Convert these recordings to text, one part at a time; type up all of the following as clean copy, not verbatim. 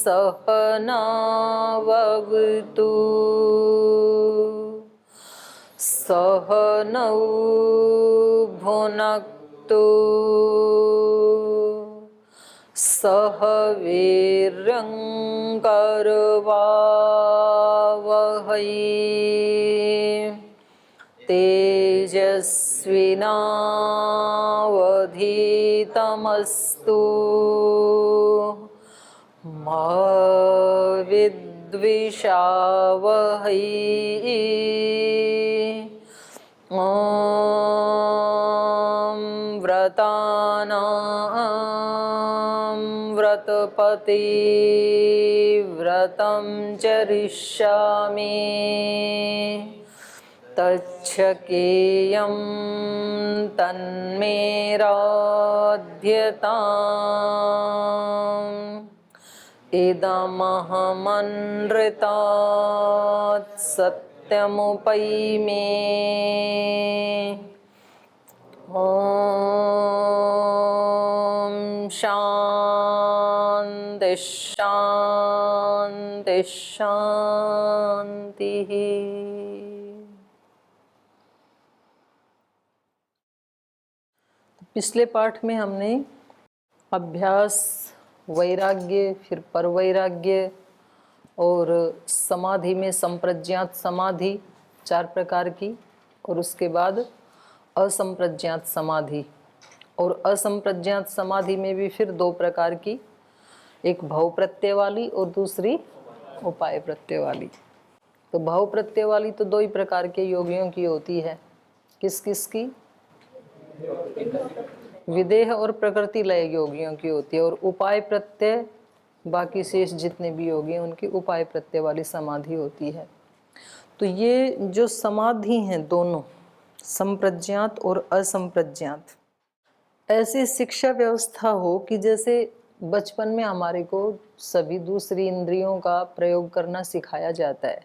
सहनाववतु सहनौ भुनक्तु सह वीर्यं करवावहै तेजस्विनावधीतमस्तु मा विद्विषावहै। ॐ व्रतानां व्रतपति व्रतं चरिष्यामि तच्छकेयं तन्मे राध्यताम् इदमहमनृतात् सत्यमुपैमे। ॐ शान्ति शान्ति शान्तिः। पिछले पाठ में हमने अभ्यास, वैराग्य, फिर परवैराग्य और समाधि में संप्रज्ञात समाधि 4 प्रकार की, और उसके बाद असंप्रज्ञात समाधि, और असंप्रज्ञात समाधि में भी फिर 2 प्रकार की, एक भाव प्रत्यय वाली और दूसरी उपाय प्रत्यय वाली। तो भाव प्रत्यय वाली तो 2 ही प्रकार के योगियों की होती है। किस किस की? विदेह और प्रकृति लय योगियों की होती है। और उपाय प्रत्यय बाकी शेष जितने भी योगी हैं उनकी उपाय प्रत्यय वाली समाधि होती है। तो ये जो समाधि हैं दोनों, संप्रज्ञात और असंप्रज्ञात, ऐसी शिक्षा व्यवस्था हो कि जैसे बचपन में हमारे को सभी दूसरी इंद्रियों का प्रयोग करना सिखाया जाता है।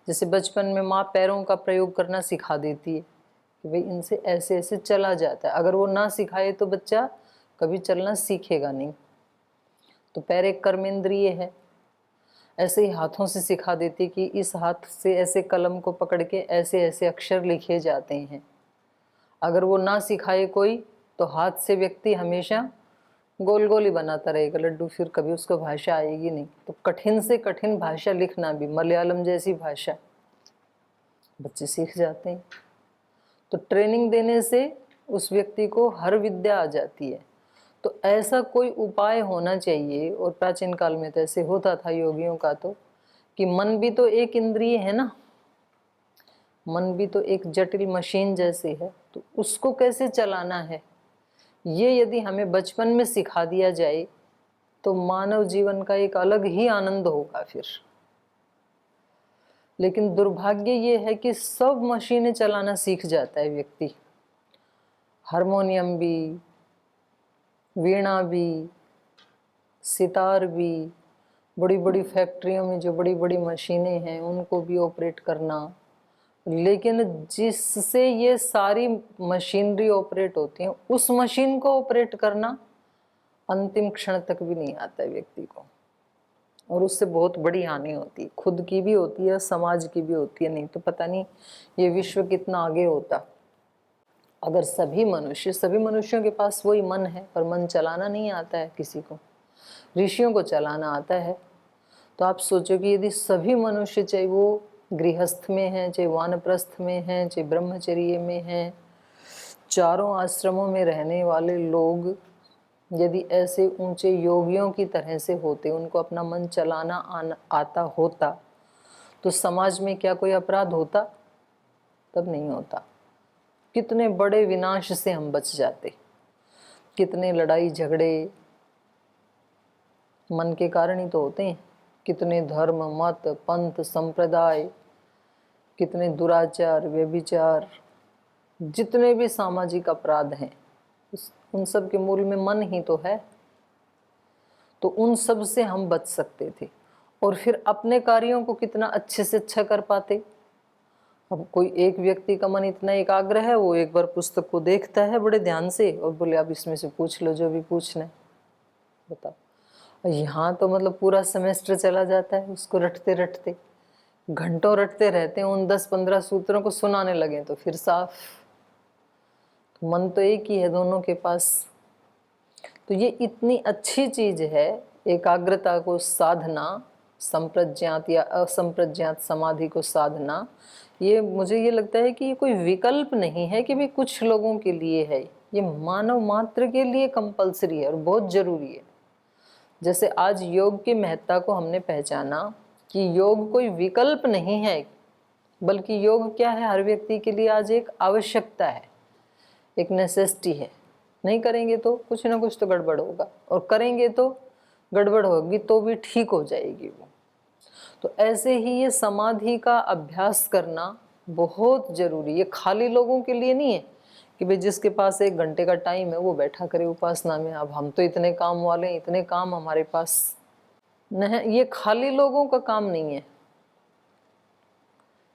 जैसे बचपन में माँ पैरों का प्रयोग करना सिखा देती है कि भाई इनसे ऐसे ऐसे चला जाता है। अगर वो ना सिखाए तो बच्चा कभी चलना सीखेगा नहीं। तो पैर एक कर्मेंद्रिय है। ऐसे ही हाथों से सिखा देती कि इस हाथ से ऐसे कलम को पकड़ के ऐसे ऐसे अक्षर लिखे जाते हैं। अगर वो ना सिखाए कोई तो हाथ से व्यक्ति हमेशा गोल गोल ही बनाता रहेगा लड्डू, फिर कभी उसको भाषा आएगी नहीं। तो कठिन से कठिन भाषा लिखना भी, मलयालम जैसी भाषा, बच्चे सीख जाते हैं। तो ट्रेनिंग देने से उस व्यक्ति को हर विद्या आ जाती है। तो ऐसा कोई उपाय होना चाहिए। और प्राचीन काल में तो ऐसे होता था योगियों का, तो कि मन भी तो एक इंद्रिय है ना, मन भी तो एक जटिल मशीन जैसी है। तो उसको कैसे चलाना है, ये यदि हमें बचपन में सिखा दिया जाए तो मानव जीवन का एक अलग ही आनंद होगा फिर। लेकिन दुर्भाग्य ये है कि सब मशीनें चलाना सीख जाता है व्यक्ति, हारमोनियम भी, वीणा भी, सितार भी, बड़ी बड़ी फैक्ट्रियों में जो बड़ी बड़ी मशीनें हैं उनको भी ऑपरेट करना। लेकिन जिससे ये सारी मशीनरी ऑपरेट होती हैं उस मशीन को ऑपरेट करना अंतिम क्षण तक भी नहीं आता है व्यक्ति को, और उससे बहुत बड़ी हानि होती है। खुद की भी होती है, समाज की भी होती है। नहीं तो पता नहीं ये विश्व कितना आगे होता अगर सभी मनुष्यों के पास वही मन है, पर मन चलाना नहीं आता है किसी को। ऋषियों को चलाना आता है। तो आप सोचो कि यदि सभी मनुष्य, चाहे वो गृहस्थ में हैं, चाहे वानप्रस्थ में हैं, चाहे ब्रह्मचर्य में हैं, चारों आश्रमों में रहने वाले लोग यदि ऐसे ऊंचे योगियों की तरह से होते, उनको अपना मन चलाना आता होता, तो समाज में क्या कोई अपराध होता? तब नहीं होता। कितने बड़े विनाश से हम बच जाते। कितने लड़ाई झगड़े मन के कारण ही तो होते हैं। कितने धर्म, मत, पंथ, संप्रदाय, कितने दुराचार, व्यभिचार, जितने भी सामाजिक अपराध हैं, उन सब के मूल में मन ही तो है। तो उन सब से हम बच सकते थे और फिर अपने कार्यों को कितना अच्छे से अच्छा कर पाते। अब कोई एक व्यक्ति का मन इतना एकाग्र है, वो एक बार पुस्तक को देखता है बड़े ध्यान से और बोले अब इसमें से पूछ लो जो भी पूछना है, बताओ। यहाँ तो मतलब पूरा सेमेस्टर चला जाता है उसको रटते रटते, घंटों रटते रहते हैं उन 10-15 सूत्रों को, सुनाने लगे तो फिर साफ। तो मन तो एक ही है दोनों के पास। तो ये इतनी अच्छी चीज है एकाग्रता को साधना, संप्रज्ञात या असंप्रज्ञात समाधि को साधना। ये मुझे ये लगता है कि ये कोई विकल्प नहीं है कि भाई कुछ लोगों के लिए है, ये मानव मात्र के लिए कंपलसरी है और बहुत जरूरी है। जैसे आज योग की महत्ता को हमने पहचाना कि योग कोई विकल्प नहीं है, बल्कि योग क्या है, हर व्यक्ति के लिए आज एक आवश्यकता है, एक नेसेसिटी है। नहीं करेंगे तो कुछ ना कुछ तो गड़बड़ होगा, और करेंगे तो गड़बड़ होगी तो भी ठीक हो जाएगी वो। तो ऐसे ही ये समाधि का अभ्यास करना बहुत जरूरी है। ये खाली लोगों के लिए नहीं है कि भाई जिसके पास 1 घंटे का टाइम है वो बैठा करे उपासना में। अब हम तो इतने काम वाले हैं, इतने काम हमारे पास नहीं, ये खाली लोगों का काम नहीं है।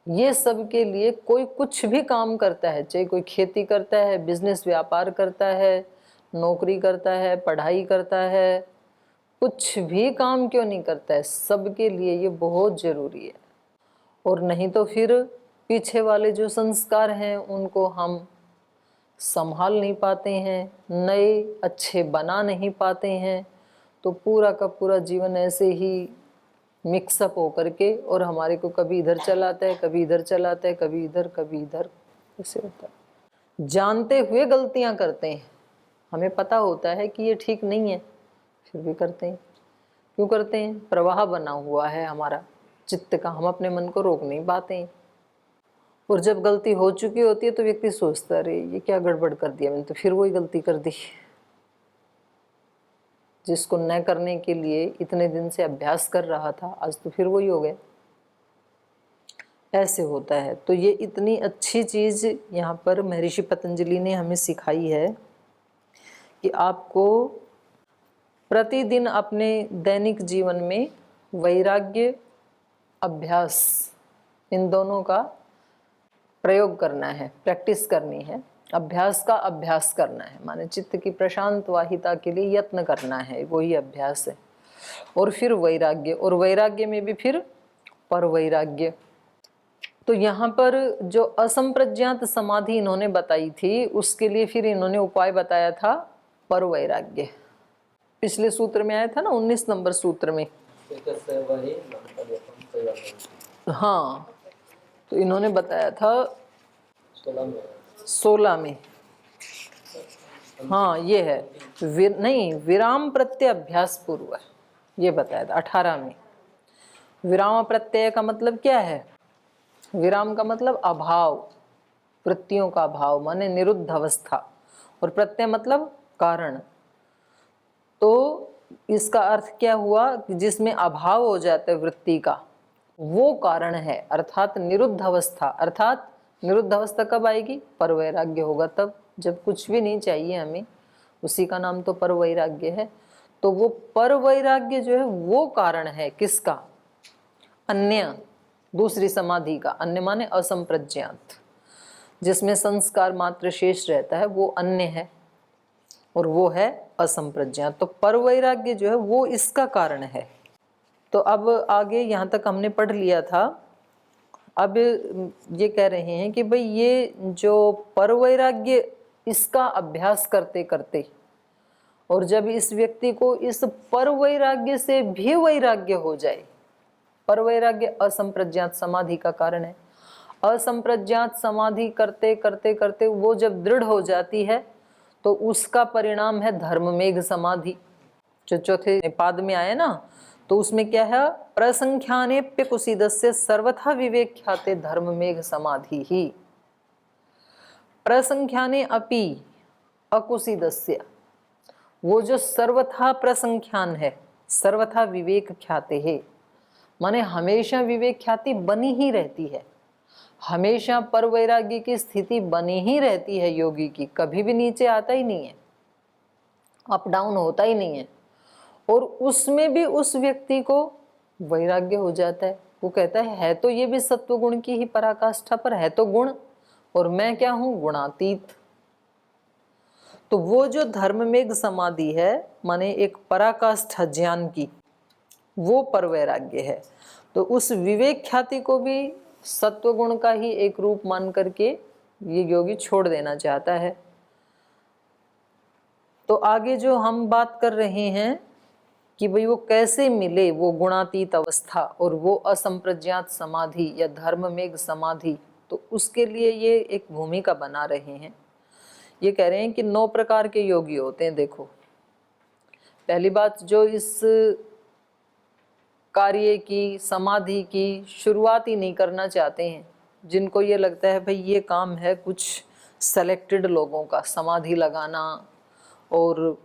ये सबके लिए, कोई कुछ भी काम करता है, चाहे कोई खेती करता है, बिजनेस व्यापार करता है, नौकरी करता है, पढ़ाई करता है, कुछ भी काम क्यों नहीं करता है, सबके लिए ये बहुत जरूरी है। और नहीं तो फिर पीछे वाले जो संस्कार हैं उनको हम संभाल नहीं पाते हैं, नए अच्छे बना नहीं पाते हैं, तो पूरा का पूरा जीवन ऐसे ही मिक्सअप होकर के, और हमारे को कभी इधर चलाता है, कभी इधर चलाता है, कभी इधर कभी इधर, ऐसे होता है। जानते हुए गलतियां करते हैं, हमें पता होता है कि ये ठीक नहीं है, फिर भी करते हैं। क्यों करते हैं? प्रवाह बना हुआ है हमारा चित्त का, हम अपने मन को रोक नहीं पाते हैं। और जब गलती हो चुकी होती है तो व्यक्ति सोचता है, अरे ये क्या गड़बड़ कर दिया मैंने, तो फिर वही गलती कर दी जिसको न करने के लिए इतने दिन से अभ्यास कर रहा था, आज तो फिर वही हो गया। ऐसे होता है। तो ये इतनी अच्छी चीज यहाँ पर महर्षि पतंजलि ने हमें सिखाई है कि आपको प्रतिदिन अपने दैनिक जीवन में वैराग्य, अभ्यास, इन दोनों का प्रयोग करना है, प्रैक्टिस करनी है। अभ्यास का अभ्यास करना है, माने चित्त की प्रशांत वाहिता के लिए यत्न करना है, वही अभ्यास है। और फिर वैराग्य, और वैराग्य में भी फिर पर वैराग्य। तो यहाँ पर जो असंप्रज्ञात समाधि इन्होंने बताई थी, उसके लिए फिर इन्होंने उपाय बताया था पर वैराग्य। पिछले सूत्र में आया था ना, 19 नंबर सूत्र में। हाँ, तो इन्होंने बताया था 16 में। हाँ ये है, नहीं, विराम प्रत्यय अभ्यास पूर्व, ये बताया था 18 में। विराम प्रत्यय का मतलब क्या है? विराम का मतलब अभाव, वृत्तियों का अभाव, माने निरुद्ध अवस्था, और प्रत्यय मतलब कारण। तो इसका अर्थ क्या हुआ कि जिसमें अभाव हो जाता है वृत्ति का, वो कारण है, अर्थात निरुद्ध अवस्था। अर्थात निरुद्ध अवस्था कब आएगी? पर वैराग्य होगा तब, जब कुछ भी नहीं चाहिए हमें, उसी का नाम तो पर वैराग्य है। तो वो पर वैराग्य जो है वो कारण है किसका? अन्य, दूसरी समाधि का। अन्य माने असंप्रज्ञात, जिसमें संस्कार मात्र शेष रहता है, वो अन्य है, और वो है असंप्रज्ञात। तो पर वैराग्य जो है वो इसका कारण है। तो अब आगे यहाँ तक हमने पढ़ लिया था। अब ये कह रहे हैं कि भाई ये जो पर वैराग्य, इसका अभ्यास करते करते, और जब इस व्यक्ति को इस पर वैराग्य से भी वैराग्य हो जाए, पर वैराग्य असंप्रज्ञात समाधि का कारण है। असंप्रज्ञात समाधि करते करते करते वो जब दृढ़ हो जाती है तो उसका परिणाम है धर्ममेघ समाधि, जो चौथे पाद में आए ना। तो उसमें क्या है? प्रसंख्यानेप्य कुसीदस्य सर्वथा विवेक ख्याते धर्ममेघ समाधि ही। प्रसंख्याने अपि अकुसीदस्य, वो जो सर्वथा प्रसंख्यान है, सर्वथा विवेक ख्याते है, माने हमेशा विवेक ख्याति बनी ही रहती है, हमेशा पर वैराग्य की स्थिति बनी ही रहती है योगी की, कभी भी नीचे आता ही नहीं है, अप डाउन होता ही नहीं है। और उसमें भी उस व्यक्ति को वैराग्य हो जाता है। वो कहता है तो ये भी सत्व गुण की ही पराकाष्ठा पर है, तो गुण, और मैं क्या हूं? गुणातीत। तो वो जो धर्ममेघ समाधि है, माने एक पराकाष्ठा ज्ञान की, वो परवैराग्य है। तो उस विवेक ख्याति को भी सत्वगुण का ही एक रूप मान करके ये योगी छोड़ देना चाहता है। तो आगे जो हम बात कर रहे हैं कि भाई वो कैसे मिले वो गुणातीत अवस्था और वो असंप्रज्ञात समाधि या धर्ममेघ समाधि, तो उसके लिए ये एक भूमिका बना रहे हैं। ये कह रहे हैं कि 9 प्रकार के योगी होते हैं। देखो, पहली बात, जो इस कार्य की, समाधि की शुरुआत ही नहीं करना चाहते हैं, जिनको ये लगता है भाई ये काम है कुछ सेलेक्टेड लोगों का, समाधि लगाना और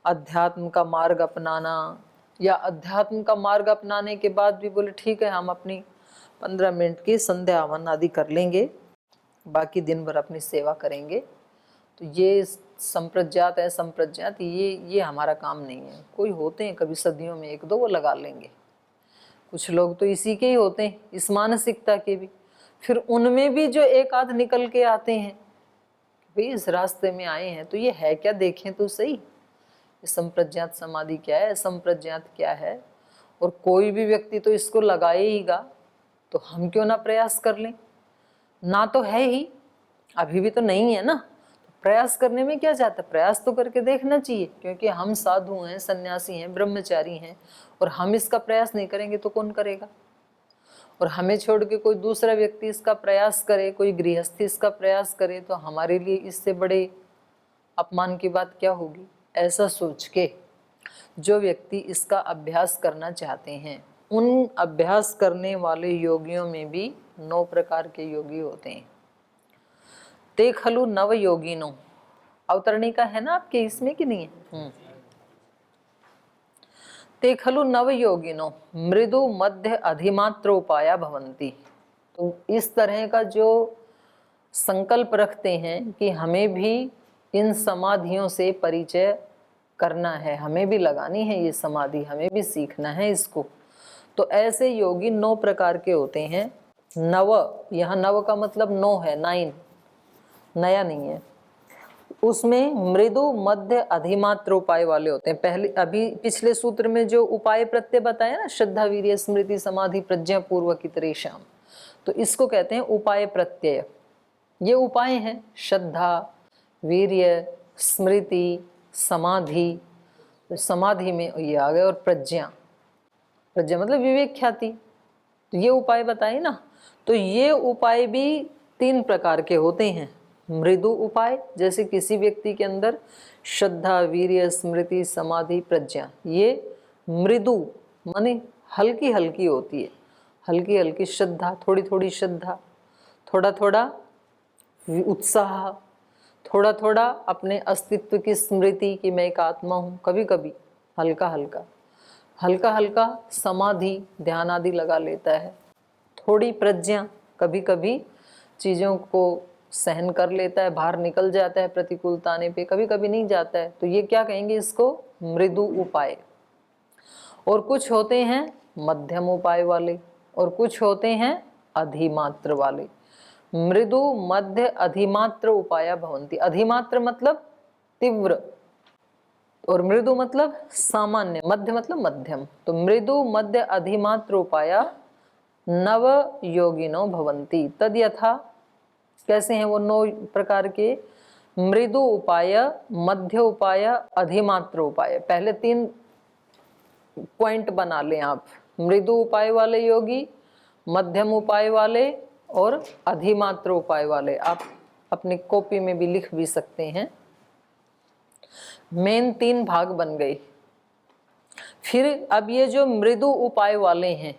अध्यात्म का मार्ग अपनाना, या अध्यात्म का मार्ग अपनाने के बाद भी बोले ठीक है हम अपनी 15 मिनट की संध्या हवन आदि कर लेंगे, बाकी दिन भर अपनी सेवा करेंगे, तो ये संप्रज्ञात है, संप्रज्ञात ये हमारा काम नहीं है। कोई होते हैं कभी सदियों में 1-2 वो लगा लेंगे, कुछ लोग तो इसी के ही होते हैं, इस मानसिकता के भी। फिर उनमें भी जो एक आध निकल के आते हैं, भाई इस रास्ते में आए हैं तो ये है क्या, देखें तो सही, संप्रज्ञात समाधि क्या है, संप्रज्ञात क्या है, और कोई भी व्यक्ति तो इसको लगाएगा, तो हम क्यों ना प्रयास कर लें। ना तो है ही, अभी भी तो नहीं है ना, तो प्रयास करने में क्या जाता है, प्रयास तो करके देखना चाहिए, क्योंकि हम साधु हैं, सन्यासी हैं, ब्रह्मचारी हैं, और हम इसका प्रयास नहीं करेंगे तो कौन करेगा। और हमें छोड़ के कोई दूसरा व्यक्ति इसका प्रयास करे, कोई गृहस्थी इसका प्रयास करे, तो हमारे लिए इससे बड़े अपमान की बात क्या होगी। ऐसा सोच के जो व्यक्ति इसका अभ्यास करना चाहते हैं, उन अभ्यास करने वाले योगियों में भी 9 प्रकार के योगी होते हैं। ते खलु नव योगिनो, अवतरणिका है ना आपके इसमें कि नहीं है। ते खलु नव योगिनो मृदु मध्य अधिमात्र उपाया भवंती। तो इस तरह का जो संकल्प रखते हैं कि हमें भी इन समाधियों से परिचय करना है, हमें भी लगानी है ये समाधि, हमें भी सीखना है इसको, तो ऐसे योगी 9 प्रकार के होते हैं। नव, यहाँ नव का मतलब 9 है, 9, नया नहीं है। उसमें मृदु मध्य अधिमात्र उपाय वाले होते हैं। पहले अभी पिछले सूत्र में जो उपाय प्रत्यय बताया ना, श्रद्धा वीर्य स्मृति समाधि प्रज्ञा पूर्वक इतरेषाम, तो इसको कहते हैं उपाय प्रत्यय। ये उपाय हैं, श्रद्धा, वीर्य, स्मृति, समाधि, तो समाधि में ये आ गए, और प्रज्ञा, प्रज्ञा मतलब विवेक ख्याति, तो ये उपाय बताए ना। तो ये उपाय भी 3 प्रकार के होते हैं। मृदु उपाय, जैसे किसी व्यक्ति के अंदर श्रद्धा, वीर्य, स्मृति, समाधि, प्रज्ञा, ये मृदु माने हल्की हल्की होती है, हल्की हल्की श्रद्धा, थोड़ी थोड़ी श्रद्धा, थोड़ा थोड़ा उत्साह, थोड़ा थोड़ा अपने अस्तित्व की स्मृति कि मैं एक आत्मा हूँ, कभी कभी हल्का हल्का, हल्का हल्का समाधि, ध्यान आदि लगा लेता है, थोड़ी प्रज्ञा, कभी कभी चीज़ों को सहन कर लेता है, बाहर निकल जाता है प्रतिकूलता आने पे, कभी कभी नहीं जाता है, तो ये क्या कहेंगे इसको, मृदु उपाय। और कुछ होते हैं मध्यम उपाय वाले, और कुछ होते हैं अधिमात्र वाले। मृदु मध्य अधिमात्र उपाया भवंती। अधिमात्र मतलब तीव्र, और मृदु मतलब सामान्य, मध्य मतलब मध्यम। तो मृदु मध्य अधिमात्र उपाया नव योगिनो भवंती। तद यथा, कैसे हैं वो 9 प्रकार के, मृदु उपाय, मध्य उपाय, अधिमात्र उपाय। पहले 3 पॉइंट बना लें आप, मृदु उपाय वाले योगी, मध्यम उपाय वाले और अधिमात्र उपाय वाले। आप अपनी कॉपी में भी लिख भी सकते हैं। मेन 3 भाग बन गए। फिर अब ये जो मृदु उपाय वाले हैं,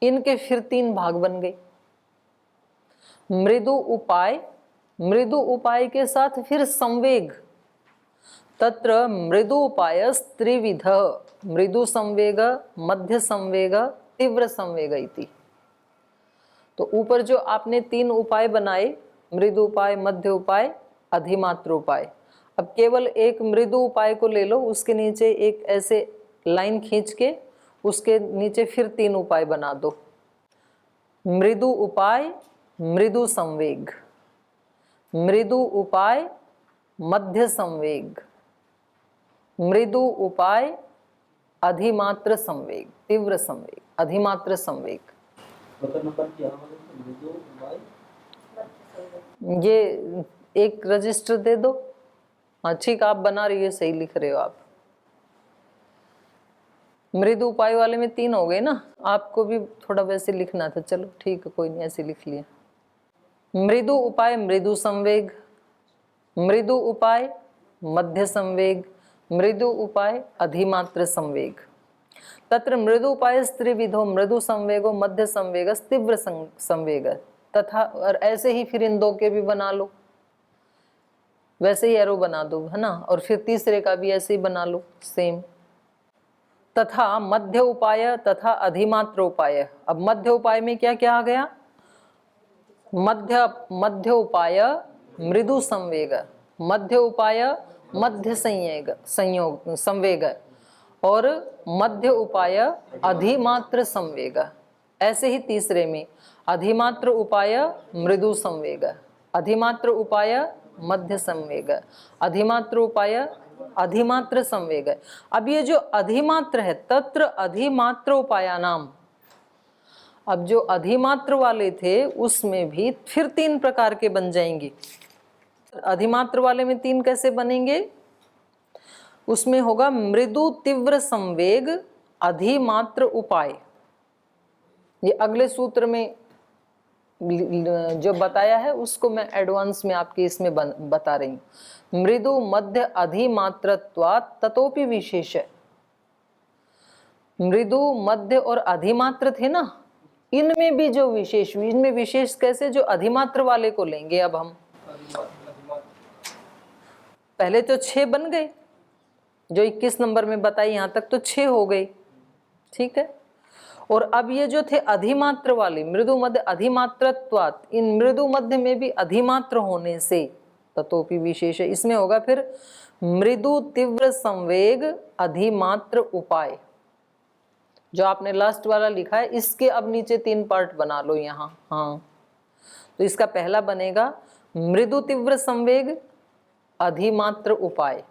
इनके फिर 3 भाग बन गए। मृदु उपाय, मृदु उपाय के साथ फिर संवेग, तत्र मृदु उपाय त्रिविध, मृदु संवेग, मध्य संवेग, तीव्र संवेग इति। तो ऊपर जो आपने 3 उपाय बनाए, मृदु उपाय, मध्य उपाय, अधिमात्र उपाय, अब केवल एक मृदु उपाय को ले लो, उसके नीचे एक ऐसे लाइन खींच के उसके नीचे फिर 3 उपाय बना दो। मृदु उपाय, मृदु संवेग, मृदु उपाय, मध्य संवेग, मृदु उपाय, अधिमात्र संवेग, तीव्र संवेग, अधिमात्र संवेग। नंबर क्या होगा? मृदु उपाय, ये एक रजिस्टर दे दो। हाँ ठीक, आप बना रही है, सही लिख रहे हो आप। मृदु उपाय वाले में 3 हो गए ना, आपको भी थोड़ा वैसे लिखना था। चलो ठीक है, कोई नहीं, ऐसे लिख लिया। मृदु उपाय मृदु संवेग, मृदु उपाय मध्य संवेग, मृदु उपाय अधिमात्र संवेग। तत्र मृदु उपाय त्रिविधो मृदु संवेगो मध्य संवेग तीव्र संवेग तथा। और ऐसे ही फिर इन 2 के भी बना लो, वैसे ही एरो बना दो, है ना। और फिर तीसरे का भी ऐसे ही बना लो, सेम। तथा मध्य उपाय तथा अधिमात्र उपाय। अब मध्य उपाय में क्या क्या आ गया? मध्य उपाय मृदु संवेग, मध्य उपाय मध्य संवेग और मध्य उपाय अधिमात्र संवेग। ऐसे ही तीसरे में अधिमात्र उपाय मृदु संवेग, अधिमात्र उपाय मध्य संवेग, अधिमात्र उपाय अधिमात्र संवेग। अब ये जो अधिमात्र है, तत्र अधिमात्र उपायानाम। अब जो अधिमात्र वाले थे उसमें भी फिर 3 प्रकार के बन जाएंगे। अधिमात्र वाले में 3 कैसे बनेंगे? उसमें होगा मृदु तीव्र संवेग अधिमात्र उपाय। ये अगले सूत्र में जो बताया है उसको मैं एडवांस में आपके इसमें बता रही हूँ। मृदु मध्य अधिमात्रत्वात् ततोपि विशेष। मृदु मध्य और अधिमात्र थे ना, इनमें भी जो विशेष, इनमें विशेष कैसे? जो अधिमात्र वाले को लेंगे अब हम। पहले तो 6 बन गए, जो 21 नंबर में बताई, यहां तक तो 6 हो गई, ठीक है। और अब ये जो थे अधिमात्र वाले, मृदु मध्य अधिमात्रत्वात्, इन मृदु मध्य में भी अधिमात्र होने से ततोपि विशेष है। इसमें होगा फिर मृदु तीव्र संवेग अधिमात्र उपाय। जो आपने लास्ट वाला लिखा है, इसके अब नीचे 3 पार्ट बना लो यहाँ। हाँ, तो इसका पहला बनेगा मृदु तीव्र संवेग अधिमात्र उपाय,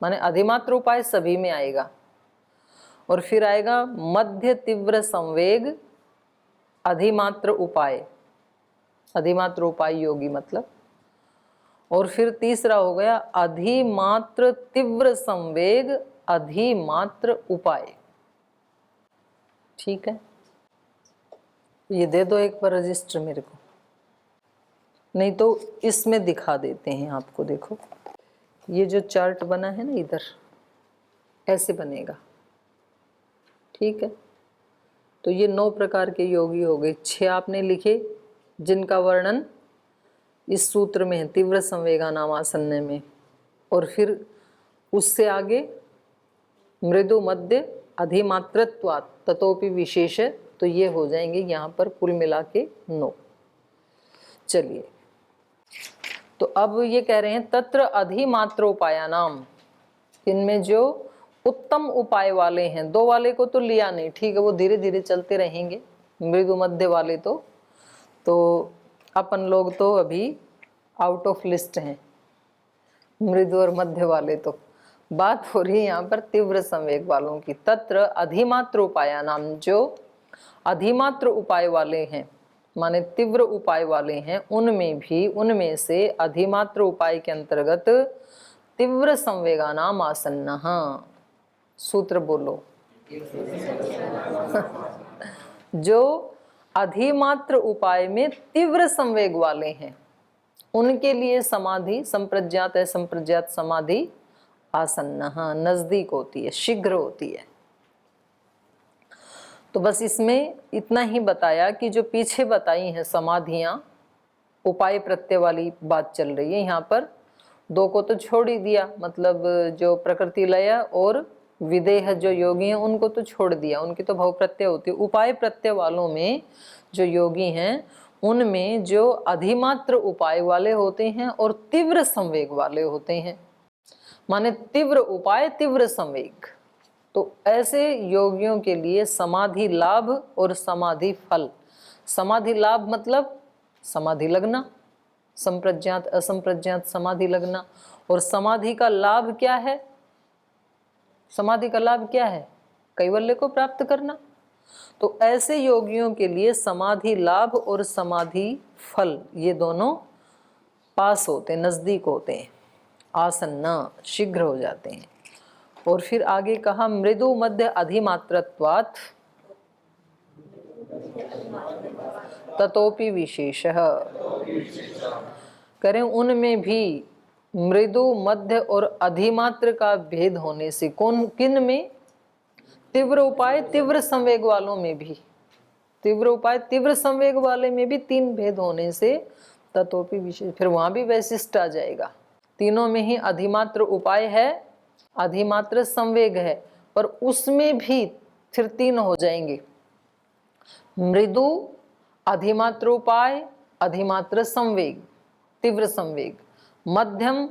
माने अधिमात्र उपाय सभी में आएगा। और फिर आएगा मध्य तीव्र संवेग अधिमात्र उपाय, अधिमात्र उपाय योगी मतलब। और फिर तीसरा हो गया अधिमात्र तीव्र संवेग अधिमात्र उपाय। ठीक है, ये दे दो एक बार रजिस्टर मेरे को, नहीं तो इसमें दिखा देते हैं आपको। देखो ये जो चार्ट बना है ना, इधर ऐसे बनेगा, ठीक है। तो ये 9 प्रकार के योगी हो गए। 6 आपने लिखे जिनका वर्णन इस सूत्र में है, तीव्र संवेगानाम आसन्न में। और फिर उससे आगे मृदु मध्य अधिमात्रत्वात् ततोपि विशेष, तो ये हो जाएंगे यहाँ पर कुल मिला के 9। चलिए, तो अब ये कह रहे हैं तत्र अधिमात्र उपायानाम, इनमें जो उत्तम उपाय वाले हैं, 2 वाले को तो लिया नहीं, ठीक है, वो धीरे धीरे चलते रहेंगे। मृदु मध्य वाले तो अपन लोग तो अभी आउट ऑफ लिस्ट हैं। मृदु और मध्य वाले तो बात हो रही है यहाँ पर तीव्र संवेग वालों की। तत्र अधिमात्र उपायानाम, जो अधिमात्र उपाय वाले हैं माने तीव्र उपाय वाले हैं, उनमें से अधिमात्र उपाय के अंतर्गत तीव्र संवेगानाम आसन्नः। सूत्र बोलो। जो अधिमात्र उपाय में तीव्र संवेग वाले हैं उनके लिए समाधि संप्रज्ञात है, संप्रज्ञात समाधि आसन्नः, नजदीक होती है, शीघ्र होती है। तो बस इसमें इतना ही बताया कि जो पीछे बताई हैं समाधियां, उपाय प्रत्यय वाली बात चल रही है यहाँ पर। 2 को तो छोड़ ही दिया, मतलब जो प्रकृति लय और विदेह जो योगी हैं उनको तो छोड़ दिया, उनकी तो भव प्रत्यय होती है। उपाय प्रत्यय वालों में जो योगी हैं उनमें जो अधिमात्र उपाय वाले होते हैं और तीव्र संवेग वाले होते हैं, माने तीव्र उपाय तीव्र संवेग। तो ऐसे योगियों के लिए समाधि लाभ और समाधि फल। समाधि लाभ मतलब समाधि लगना, संप्रज्ञात असंप्रज्ञात समाधि लगना। और समाधि का लाभ क्या है? समाधि का लाभ क्या है? कैवल्य को प्राप्त करना। तो ऐसे योगियों के लिए समाधि लाभ और समाधि फल ये दोनों पास होते हैं, नजदीक होते हैं, आसन्न, शीघ्र हो जाते हैं। और फिर आगे कहा मृदु मध्य अधिमात्रत्वात् ततोपि विशेषः। करें उनमें भी मृदु मध्य और अधिमात्र का भेद होने से, कौन किन में? तीव्र उपाय तीव्र संवेग वालों में भी, तीव्र उपाय तीव्र संवेग वाले में भी तीन भेद होने से ततोपि विशेष, फिर वहां भी वैशिष्ट आ जाएगा। तीनों में ही अधिमात्र उपाय है, अधिमात्र संवेग है, पर उसमें भी फिर तीन हो जाएंगे, मृदु, अधिमात्र उपाय, अधिमात्र संवेग, तीव्र संवेग, मध्यम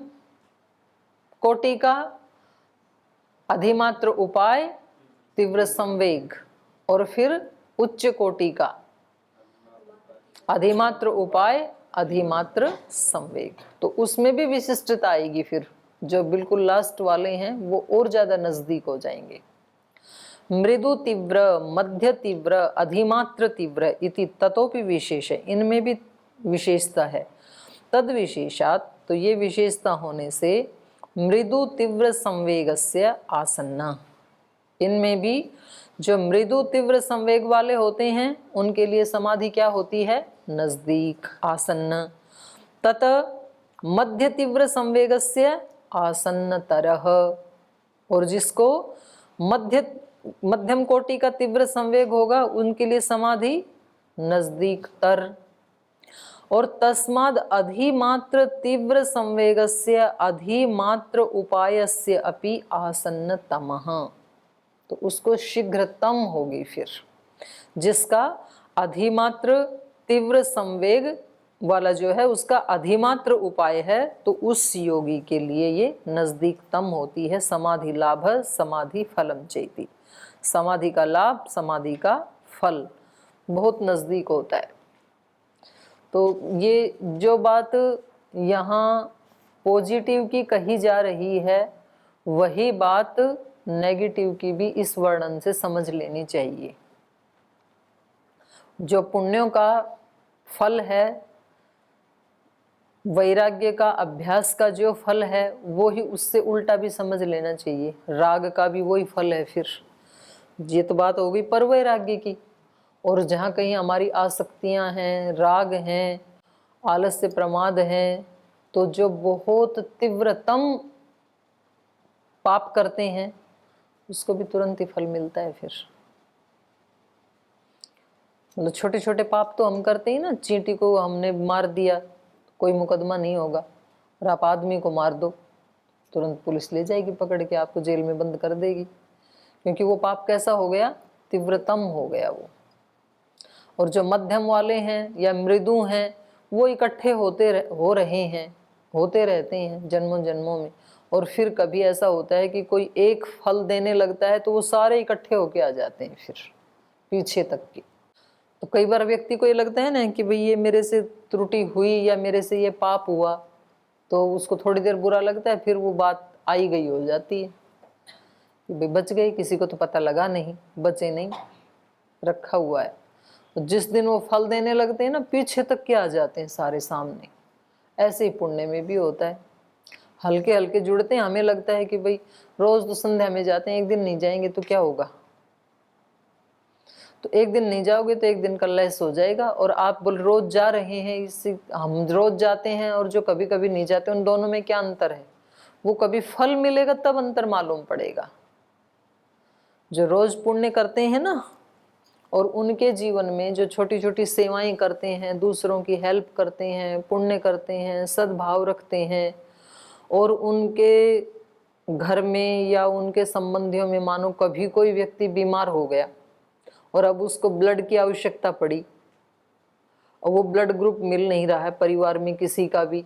कोटि का अधिमात्र उपाय, तीव्र संवेग, और फिर उच्च कोटि का अधिमात्र उपाय, अधिमात्र संवेग। तो उसमें भी विशिष्टता आएगी। फिर जो बिल्कुल लास्ट वाले हैं वो और ज्यादा नजदीक हो जाएंगे। मृदु तीव्र, मध्य तीव्र, अधिमात्र तीव्र इति ततोपि विशेष, इनमें भी विशेषता है। तद विशेषात, तो ये विशेषता होने से मृदु तीव्र संवेगस्य आसन्ना, इनमें भी जो मृदु तीव्र संवेग वाले होते हैं उनके लिए समाधि क्या होती है? नजदीक, आसन्न। तत मध्य तीव्र संवेगस्य आसन्नतरः, और जिसको मध्यम कोटि का तीव्र संवेग होगा उनके लिए समाधि नजदीकतर। और तस्माद् अधिमात्र तीव्र संवेगस्य अधिमात्र उपायस्य अपि आसन्नतमः, तो उसको शीघ्रतम होगी। फिर जिसका अधिमात्र तीव्र संवेग वाला जो है उसका अधिमात्र उपाय है, तो उस योगी के लिए ये नजदीकतम होती है समाधि लाभ समाधि फलम चेति। समाधि का लाभ, समाधि का फल बहुत नजदीक होता है। तो ये जो बात यहाँ पॉजिटिव की कही जा रही है वही बात नेगेटिव की भी इस वर्णन से समझ लेनी चाहिए। जो पुण्यों का फल है, वैराग्य का अभ्यास का जो फल है वो ही उससे उल्टा भी समझ लेना चाहिए। राग का भी वही फल है। फिर ये तो बात हो गई पर वैराग्य की। और जहाँ कहीं हमारी आसक्तियाँ हैं, राग हैं, आलस्य प्रमाद हैं, तो जो बहुत तीव्रतम पाप करते हैं उसको भी तुरंत ही फल मिलता है। फिर मतलब छोटे छोटे पाप तो हम करते ही ना, चींटी को हमने मार दिया कोई मुकदमा नहीं होगा, और आप आदमी को मार दो तुरंत पुलिस ले जाएगी पकड़ के, आपको जेल में बंद कर देगी, क्योंकि वो पाप कैसा हो गया? तीव्रतम हो गया वो। और जो मध्यम वाले हैं या मृदु हैं वो इकट्ठे होते रहते हैं जन्मों जन्मों में। और फिर कभी ऐसा होता है कि कोई एक फल देने लगता है तो वो सारे इकट्ठे होके आ जाते हैं फिर पीछे तक के। तो कई बार व्यक्ति को ये लगता है ना कि भाई ये मेरे से त्रुटि हुई या मेरे से ये पाप हुआ, तो उसको थोड़ी देर बुरा लगता है, फिर वो बात आई गई हो जाती है कि भाई बच गई, किसी को तो पता लगा नहीं, बचे नहीं, रखा हुआ है। तो जिस दिन वो फल देने लगते हैं ना पीछे तक के आ जाते हैं सारे सामने। ऐसे ही पुण्य में भी होता है, हल्के हल्के जुड़ते हैं। हमें लगता है कि भाई रोज तो संध्या में जाते हैं, एक दिन नहीं जाएंगे तो क्या होगा। तो एक दिन नहीं जाओगे तो एक दिन का लैस हो जाएगा। और आप बोल रोज जा रहे हैं, इससे हम रोज जाते हैं और जो कभी कभी नहीं जाते, उन दोनों में क्या अंतर है? वो कभी फल मिलेगा तब अंतर मालूम पड़ेगा। जो रोज पुण्य करते हैं ना और उनके जीवन में जो छोटी छोटी सेवाएं करते हैं, दूसरों की हेल्प करते हैं, पुण्य करते हैं, सद्भाव रखते हैं, और उनके घर में या उनके संबंधियों में मानो कभी कोई व्यक्ति बीमार हो गया और अब उसको ब्लड की आवश्यकता पड़ी और वो ब्लड ग्रुप मिल नहीं रहा है परिवार में किसी का भी,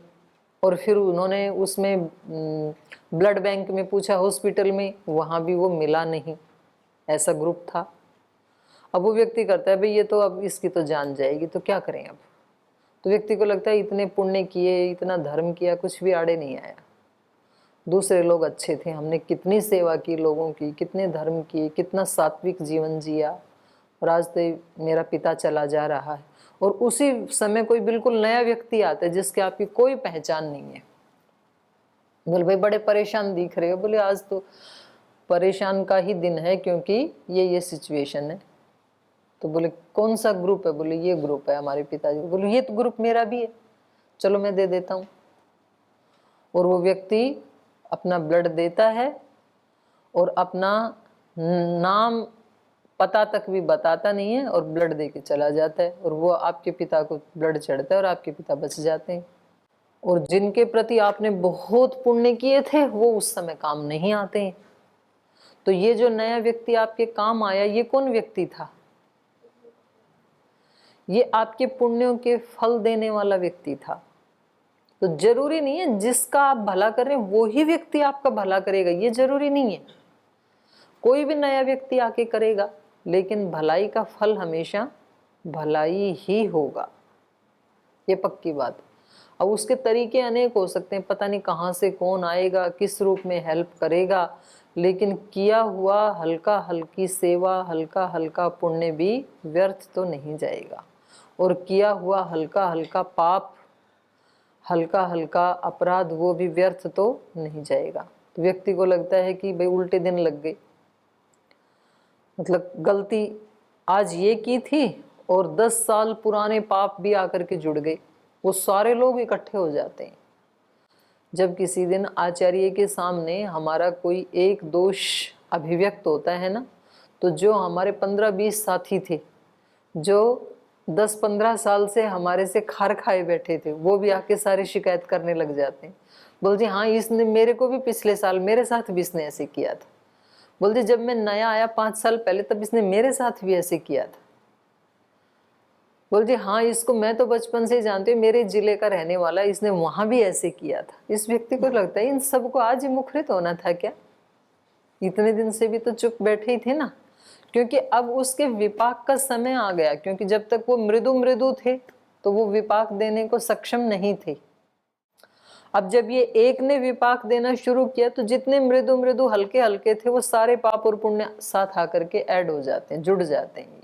और फिर उन्होंने उसमें ब्लड बैंक में पूछा हॉस्पिटल में, वहाँ भी वो मिला नहीं, ऐसा ग्रुप था। अब वो व्यक्ति करता है भाई ये तो अब इसकी तो जान जाएगी, तो क्या करें अब। तो व्यक्ति को लगता है इतने पुण्य किए, इतना धर्म किया, कुछ भी आड़े नहीं आया। दूसरे लोग अच्छे थे, हमने कितनी सेवा की लोगों की, कितने धर्म किए, कितना सात्विक जीवन जिया, और आज तो मेरा पिता चला जा रहा है। और उसी समय कोई बिल्कुल नया व्यक्ति आता है जिसके आपकी कोई पहचान नहीं है। बोले भाई बड़े परेशान दिख रहे हो। बोले आज तो परेशान का ही दिन है, क्योंकि ये सिचुएशन है। तो बोले कौन सा ग्रुप है? बोले ये ग्रुप है हमारे पिताजी। बोले ये तो ग्रुप मेरा भी है, चलो मैं दे देता हूँ। और वो व्यक्ति अपना ब्लड देता है और अपना नाम पता तक भी बताता नहीं है और ब्लड दे के चला जाता है, और वो आपके पिता को ब्लड चढ़ता है और आपके पिता बच जाते हैं। और जिनके प्रति आपने बहुत पुण्य किए थे वो उस समय काम नहीं आते हैं। तो ये जो नया व्यक्ति आपके काम आया, ये कौन व्यक्ति था? ये आपके पुण्यों के फल देने वाला व्यक्ति था। तो जरूरी नहीं है जिसका आप भला कर रहे हैं वो ही व्यक्ति आपका भला करेगा, ये जरूरी नहीं है। कोई भी नया व्यक्ति आके करेगा, लेकिन भलाई का फल हमेशा भलाई ही होगा, ये पक्की बात। अब उसके तरीके अनेक हो सकते हैं, पता नहीं कहाँ से कौन आएगा, किस रूप में हेल्प करेगा, लेकिन किया हुआ हल्का हल्की सेवा, हल्का हल्का पुण्य भी व्यर्थ तो नहीं जाएगा, और किया हुआ हल्का हल्का पाप, हल्का हल्का अपराध, वो भी व्यर्थ तो नहीं जाएगा। तो व्यक्ति को लगता है कि भाई उल्टे दिन लग गए, मतलब गलती आज ये की थी और 10 साल पुराने पाप भी आकर के जुड़ गए, वो सारे लोग इकट्ठे हो जाते हैं। जब किसी दिन आचार्य के सामने हमारा कोई एक दोष अभिव्यक्त होता है ना, तो जो हमारे 15-20 साथी थे, जो 10-15 साल से हमारे से खार खाए बैठे थे, वो भी आके सारे शिकायत करने लग जाते हैं। बोल जी हाँ, इसने मेरे को भी पिछले साल मेरे साथ भी इसने ऐसे किया था। बोल जी जब मैं नया आया 5 साल पहले, तब इसने मेरे साथ भी ऐसे किया था। बोल जी हाँ, इसको मैं तो बचपन से ही जानती हूँ, मेरे जिले का रहने वाला, इसने वहां भी ऐसे किया था। इस व्यक्ति को लगता है इन सबको आज ही मुखरित होना था क्या? इतने दिन से भी तो चुप बैठे ही थे ना, क्योंकि अब उसके विपाक का समय आ गया। क्योंकि जब तक वो मृदु थे तो वो विपाक देने को सक्षम नहीं थे। अब जब ये एक ने विपाक देना शुरू किया, तो जितने मृदु हल्के हल्के थे, वो सारे पाप और पुण्य साथ आकर के ऐड हो जाते हैं, जुड़ जाते हैं।